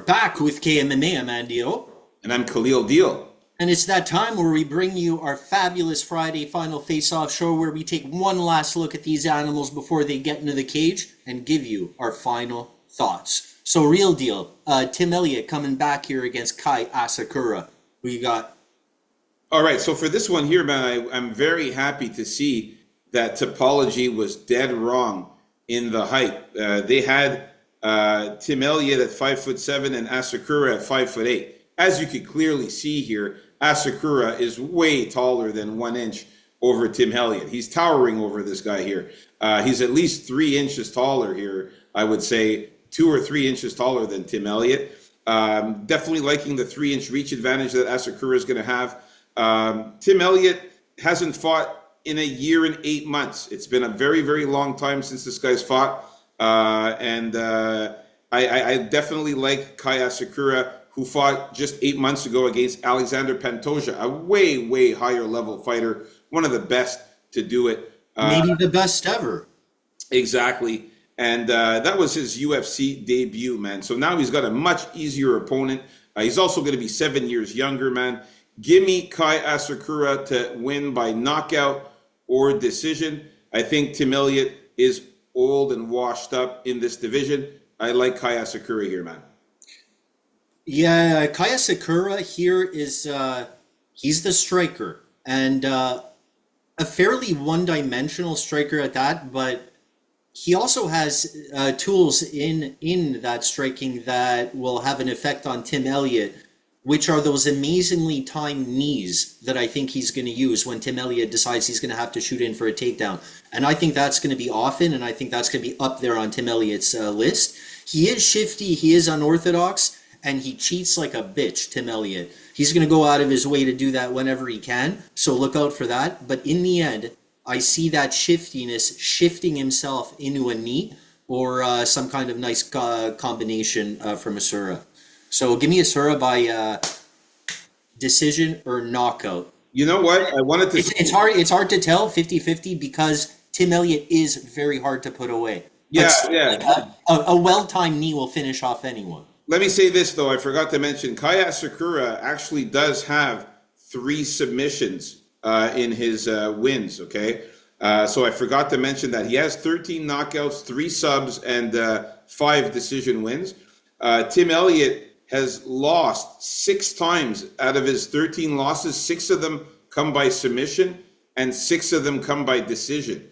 back with KMMA. I'm Andio. And I'm Khalil Deal. And it's that time where we bring you our fabulous Friday final face-off show where we take one last look at these animals before they get into the cage and give you our final thoughts. So real deal, Tim Elliott coming back here against Kai Asakura. Who you got? All right, so for this one here, man, I'm very happy to see that Topology was dead wrong in the height. They had Tim Elliott at 5'7" and Asakura at 5'8". As you could clearly see here, Asakura is way taller than 1 inch over Tim Elliott. He's towering over this guy here. He's at least 3 inches taller here, I would say 2 or 3 inches taller than Tim Elliott. Definitely liking the 3-inch reach advantage that Asakura is going to have. Tim Elliott hasn't fought in a year and 8 months. It's been a very, very long time since this guy's fought. I definitely like Kai Asakura, who fought just 8 months ago against Alexander Pantoja, a way, way higher level fighter, one of the best to do it. Maybe the best ever. Exactly. And that was his UFC debut, man. So now he's got a much easier opponent. He's also going to be 7 years younger, man. Give me Kai Asakura to win by knockout or decision. I think Tim Elliott is old and washed up in this division. I like Kai Asakura here, man. Yeah, Kai Asakura here is, he's the striker. And a fairly one-dimensional striker at that, but he also has tools in that striking that will have an effect on Tim Elliott, which are those amazingly timed knees that I think he's going to use when Tim Elliott decides he's going to have to shoot in for a takedown. And I think that's going to be often, and I think that's going to be up there on Tim Elliott's list. He is shifty, he is unorthodox, and he cheats like a bitch, Tim Elliott. He's going to go out of his way to do that whenever he can, so look out for that. But in the end, I see that shiftiness shifting himself into a knee or some kind of nice combination from Asura. So give me Asura by decision or knockout. You know what? I wanted to... It's hard to tell 50-50 because Tim Elliott is very hard to put away. Yeah, but yeah. A well-timed knee will finish off anyone. Let me say this, though. I forgot to mention, Kai Asakura actually does have 3 submissions in his wins, okay? So I forgot to mention that. He has 13 knockouts, 3 subs, and 5 decision wins. Tim Elliott has lost 6 times out of his 13 losses. 6 of them come by submission, and 6 of them come by decision.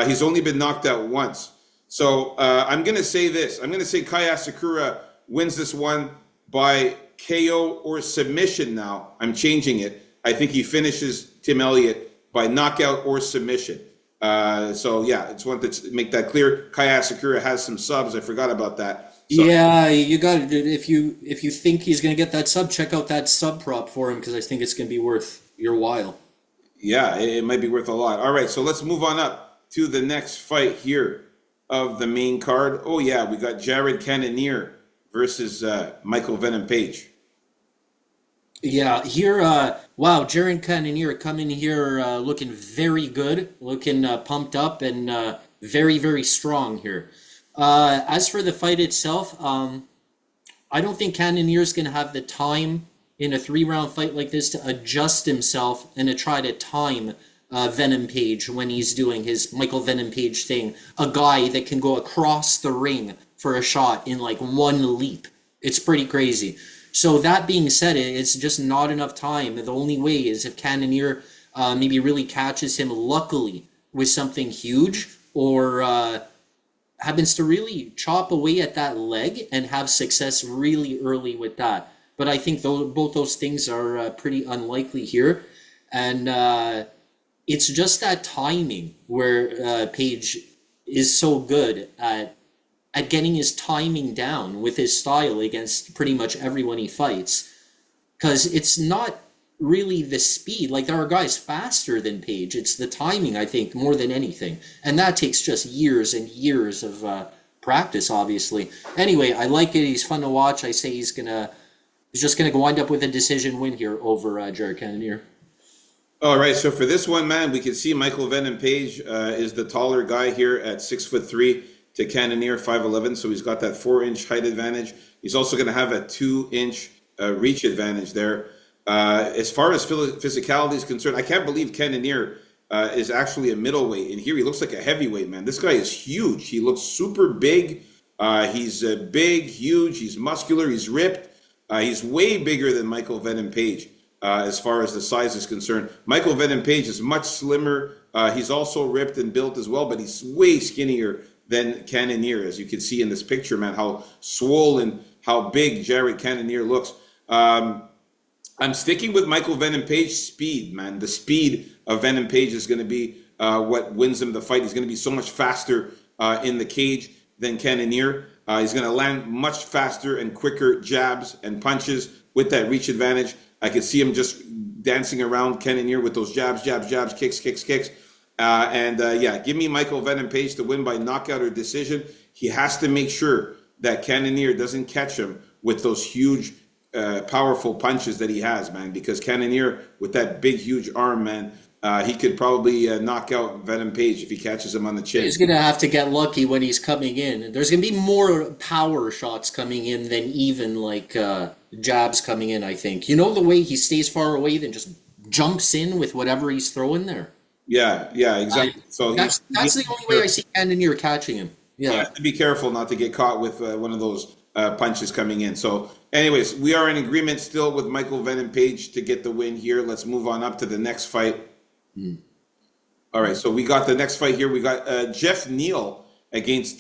He's only been knocked out once. So I'm going to say this. I'm going to say Kai Asakura wins this one by KO or submission now. I'm changing it. I think he finishes Tim Elliott by knockout or submission. So yeah, I just wanted to make that clear. Kai Asakura has some subs. I forgot about that. So, yeah, you got it. If you think he's going to get that sub, check out that sub prop for him because I think it's going to be worth your while. Yeah, it might be worth a lot. All right, so let's move on up to the next fight here of the main card. Oh yeah, we got Jared Cannonier versus Michael Venom Page. Yeah, here, wow, Jared Cannonier coming here looking very good, looking pumped up and very, very strong here. As for the fight itself, I don't think Cannonier's going to have the time in a 3-round fight like this to adjust himself and to try to time Venom Page when he's doing his Michael Venom Page thing. A guy that can go across the ring for a shot in like 1 leap. It's pretty crazy. So that being said, it's just not enough time. The only way is if Cannonier maybe really catches him luckily with something huge or happens to really chop away at that leg and have success really early with that. But I think both those things are pretty unlikely here. And it's just that timing where Page is so good at getting his timing down with his style against pretty much everyone he fights. Because it's not really the speed. Like, there are guys faster than Page. It's the timing, I think, more than anything. And that takes just years and years of practice, obviously. Anyway, I like it. He's fun to watch. I say he's just going to wind up with a decision win here over Jared Cannonier. All right, so for this one, man, we can see Michael Venom Page is the taller guy here at 6'3", to Cannonier 5'11", so he's got that 4-inch height advantage. He's also going to have a 2-inch reach advantage there. As far as physicality is concerned, I can't believe Cannonier is actually a middleweight. And here he looks like a heavyweight, man. This guy is huge. He looks super big. He's big, huge. He's muscular. He's ripped. He's way bigger than Michael Venom Page as far as the size is concerned. Michael Venom Page is much slimmer. He's also ripped and built as well, but he's way skinnier than Cannonier, as you can see in this picture, man. How swollen, how big Jared Cannonier looks. I'm sticking with Michael Venom Page speed, man. The speed of Venom Page is going to be what wins him the fight. He's going to be so much faster in the cage than Cannonier. He's going to land much faster and quicker jabs and punches with that reach advantage. I could see him just dancing around Cannonier with those jabs, kicks. Yeah, give me Michael Venom Page to win by knockout or decision. He has to make sure that Cannonier doesn't catch him with those huge, powerful punches that he has, man, because Cannonier, with that big, huge arm, man, he could probably knock out Venom Page if he catches him on the chin. He's going to have to get lucky when he's coming in. There's going to be more power shots coming in than even like jabs coming in, I think. You know the way he stays far away, then just jumps in with whatever he's throwing there? Yeah, exactly. So that's the only way I see Cannonier catching him. Yeah. You have to be careful not to get caught with one of those punches coming in. So anyways, we are in agreement still with Michael Venom Page to get the win here. Let's move on up to the next fight. All right, so we got the next fight here. We got Jeff Neal against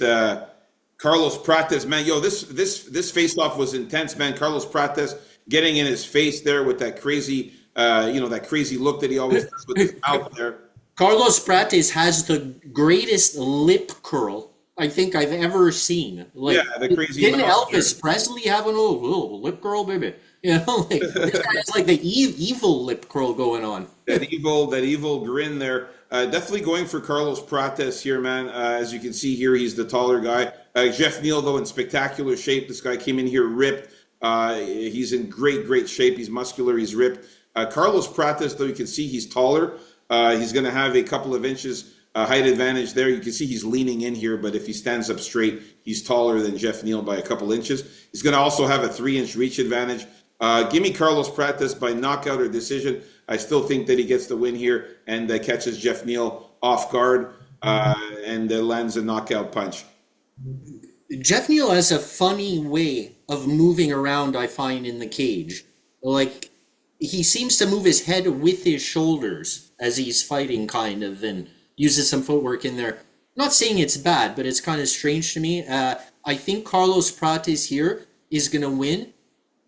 Carlos Prates. Man, yo, this face-off was intense, man. Carlos Prates getting in his face there with that crazy, that crazy look that he always does with his mouth there. Carlos Prates has the greatest lip curl I think I've ever seen. Like, yeah, the crazy. Didn't Elvis Presley have a little lip curl, baby? You know, like this guy has like the evil lip curl going on. That evil grin there. Definitely going for Carlos Prates here, man. As you can see here, he's the taller guy. Jeff Neal, though, in spectacular shape. This guy came in here ripped. He's in great shape. He's muscular. He's ripped. Carlos Prates, though, you can see he's taller. He's going to have a couple of inches height advantage there. You can see he's leaning in here, but if he stands up straight, he's taller than Jeff Neal by a couple inches. He's going to also have a 3-inch reach advantage. Give me Carlos Prates by knockout or decision. I still think that he gets the win here and catches Jeff Neal off guard and lands a knockout punch. Jeff Neal has a funny way of moving around, I find, in the cage. Like, he seems to move his head with his shoulders as he's fighting, kind of, and uses some footwork in there. Not saying it's bad, but it's kind of strange to me. I think Carlos Prates here is going to win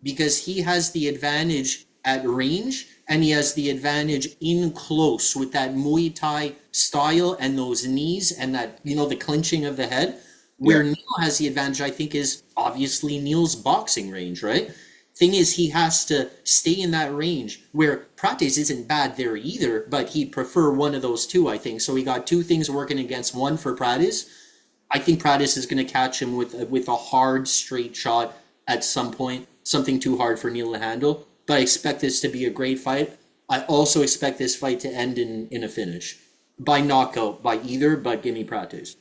because he has the advantage at range and he has the advantage in close with that Muay Thai style and those knees and that, the clinching of the head. Where Neal has the advantage, I think, is obviously Neal's boxing range, right? Thing is, he has to stay in that range where Prates isn't bad there either, but he'd prefer one of those two, I think. So he got two things working against one for Prates. I think Prates is going to catch him with a hard, straight shot at some point, something too hard for Neal to handle. But I expect this to be a great fight. I also expect this fight to end in a finish. By knockout, by either, but give me Prates.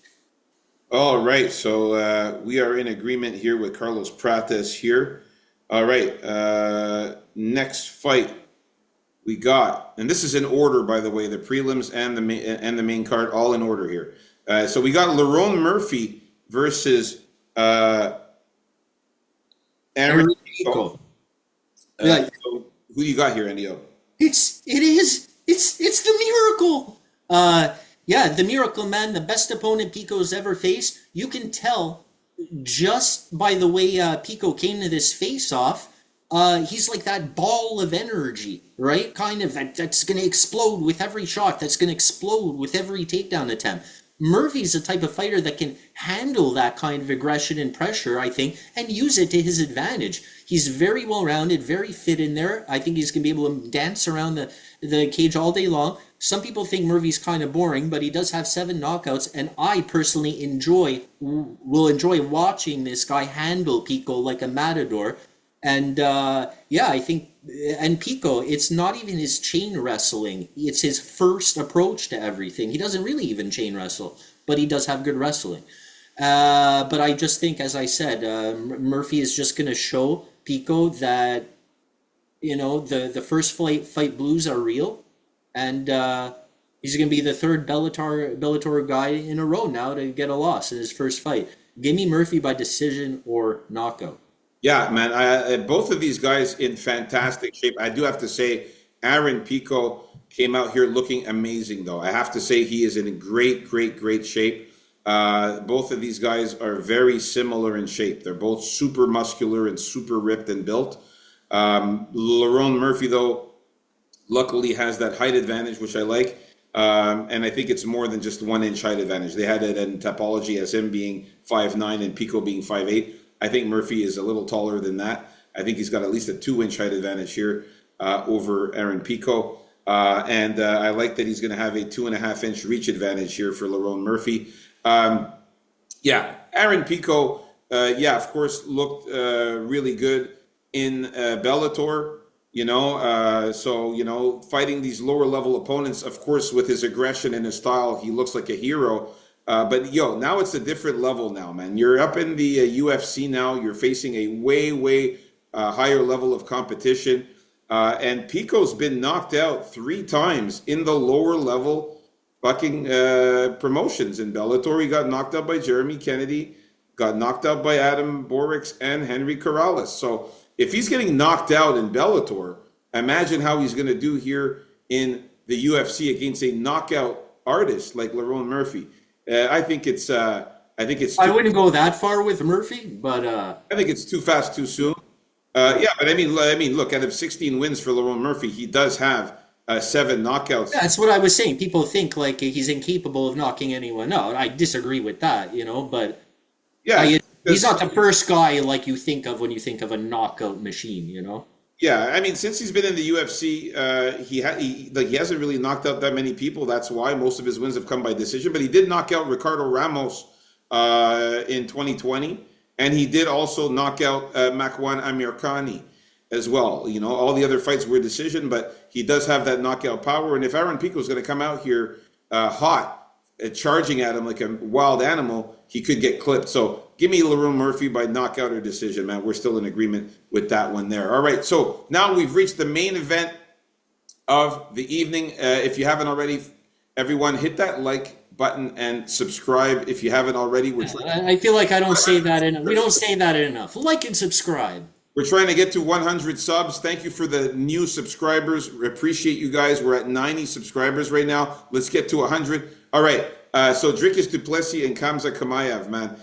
All right, so we are in agreement here with Carlos Prates here. All right, next fight we got, and this is in order, by the way, the prelims and the main card, all in order here. So we got Lerone Murphy versus Aaron Pico. So who you got here, Andio? It's the Miracle. Yeah, the Miracle Man, the best opponent Pico's ever faced. You can tell just by the way Pico came to this face-off. He's like that ball of energy, right? Kind of that's going to explode with every shot. That's going to explode with every takedown attempt. Murphy's the type of fighter that can handle that kind of aggression and pressure, I think, and use it to his advantage. He's very well-rounded, very fit in there. I think he's going to be able to dance around the cage all day long. Some people think Murphy's kind of boring, but he does have 7 knockouts, and I personally will enjoy watching this guy handle Pico like a matador. And I think, and Pico, it's not even his chain wrestling. It's his first approach to everything. He doesn't really even chain wrestle, but he does have good wrestling. But I just think, as I said, Murphy is just going to show Pico that the first fight blues are real, and he's going to be the third Bellator guy in a row now to get a loss in his first fight. Give me Murphy by decision or knockout. Yeah, man. Both of these guys in fantastic shape. I do have to say, Aaron Pico came out here looking amazing, though. I have to say he is in great, great, great shape. Both of these guys are very similar in shape. They're both super muscular and super ripped and built. Lerone Murphy, though, luckily has that height advantage, which I like. And I think it's more than just 1 inch height advantage. They had it in topology as him being 5'9" and Pico being 5'8". I think Murphy is a little taller than that. I think he's got at least a 2 inch height advantage here over Aaron Pico. And I like that he's going to have a 2.5 inch reach advantage here for Lerone Murphy. Yeah, Aaron Pico, yeah, of course, looked really good in Bellator. Fighting these lower level opponents, of course, with his aggression and his style, he looks like a hero. But now it's a different level now, man. You're up in the UFC now. You're facing a way, way higher level of competition. And Pico's been knocked out 3 times in the lower level fucking promotions in Bellator. He got knocked out by Jeremy Kennedy, got knocked out by Adam Borix and Henry Corrales. So if he's getting knocked out in Bellator, imagine how he's going to do here in the UFC against a knockout artist like Lerone Murphy. I think it's I wouldn't go that far with Murphy, but I think it's too fast, too soon. Yeah, but I mean, look, out of 16 wins for Lerone Murphy, he does have 7 knockouts. that's what I was saying. People think like he's incapable of knocking anyone out. I disagree with that, but Yeah, he's because not the first guy like you think of when you think of a knockout machine. yeah, I mean, since he's been in the UFC, he hasn't really knocked out that many people. That's why most of his wins have come by decision. But he did knock out Ricardo Ramos in 2020, and he did also knock out Makwan Amirkhani as well. All the other fights were decision, but he does have that knockout power. And if Aaron Pico is going to come out here hot, charging at him like a wild animal, he could get clipped. So give me Lerone Murphy by knockout or decision, man. We're still in agreement with that one there. All right, so now we've reached the main event of the evening. If you haven't already, everyone hit that like button and subscribe if you haven't already. I feel like I don't say that enough. We don't say that enough. Like and subscribe. We're trying to get to 100 subs. Thank you for the new subscribers. We appreciate you guys. We're at 90 subscribers right now. Let's get to 100. All right. So Dricus du Plessis and Khamzat Chimaev, man.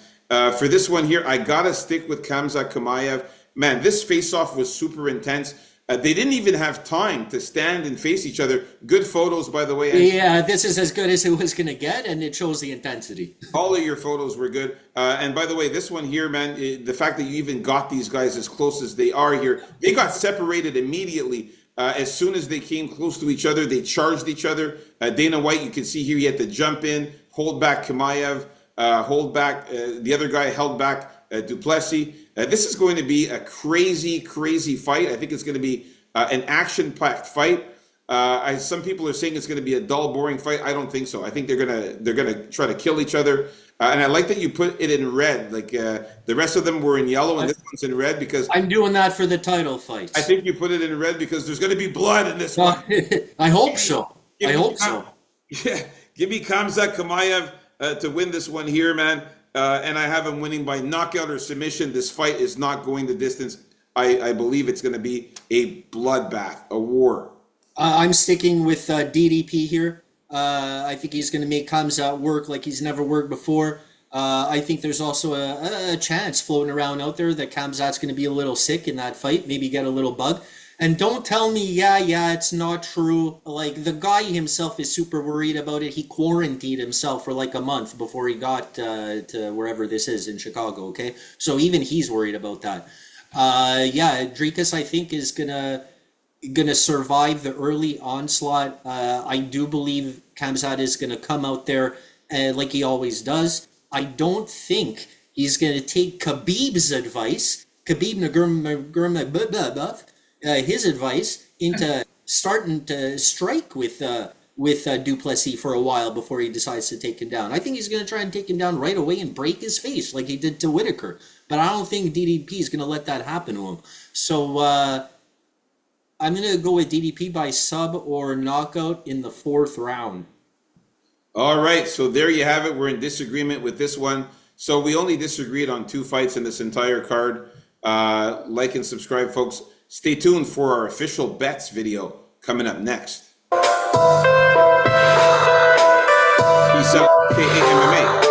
For this one here, I got to stick with Khamzat Chimaev. Man, this face-off was super intense. They didn't even have time to stand and face each other. Good photos, by the way. Yeah, this is as good as it was going to get, and it shows the intensity. All of your photos were good. And by the way, this one here, man, the fact that you even got these guys as close as they are here, they got separated immediately. As soon as they came close to each other, they charged each other. Dana White, you can see here, he had to jump in, hold back Chimaev, hold back. The other guy held back du Plessis. This is going to be a crazy, crazy fight. I think it's going to be an action-packed fight. Some people are saying it's going to be a dull, boring fight. I don't think so. I think they're gonna try to kill each other. And I like that you put it in red. Like the rest of them were in yellow, and this one's in red because I'm doing that for the title fights. I think you put it in red because there's going to be blood in this one. I hope so. I hope so. Yeah, give me Khamzat Chimaev to win this one here, man. And I have him winning by knockout or submission. This fight is not going the distance. I believe it's going to be a bloodbath, a war. I'm sticking with DDP here. I think he's going to make Khamzat work like he's never worked before. I think there's also a chance floating around out there that Khamzat's going to be a little sick in that fight, maybe get a little bug. And don't tell me, yeah, it's not true. Like, the guy himself is super worried about it. He quarantined himself for like a month before he got to wherever this is in Chicago, okay? So even he's worried about that. Yeah, Dricus, I think, is gonna survive the early onslaught. I do believe Khamzat is gonna come out there like he always does. I don't think he's gonna take Khabib's advice, Khabib Nurmagomedov, his advice into starting to strike with with Duplessis for a while before he decides to take him down. I think he's going to try and take him down right away and break his face like he did to Whitaker. But I don't think DDP is going to let that happen to him. So I'm going to go with DDP by sub or knockout in the 4th round. All right, so there you have it. We're in disagreement with this one. So we only disagreed on 2 fights in this entire card. Like and subscribe, folks. Stay tuned for our official bets video coming up next. Peace out, KAMMA.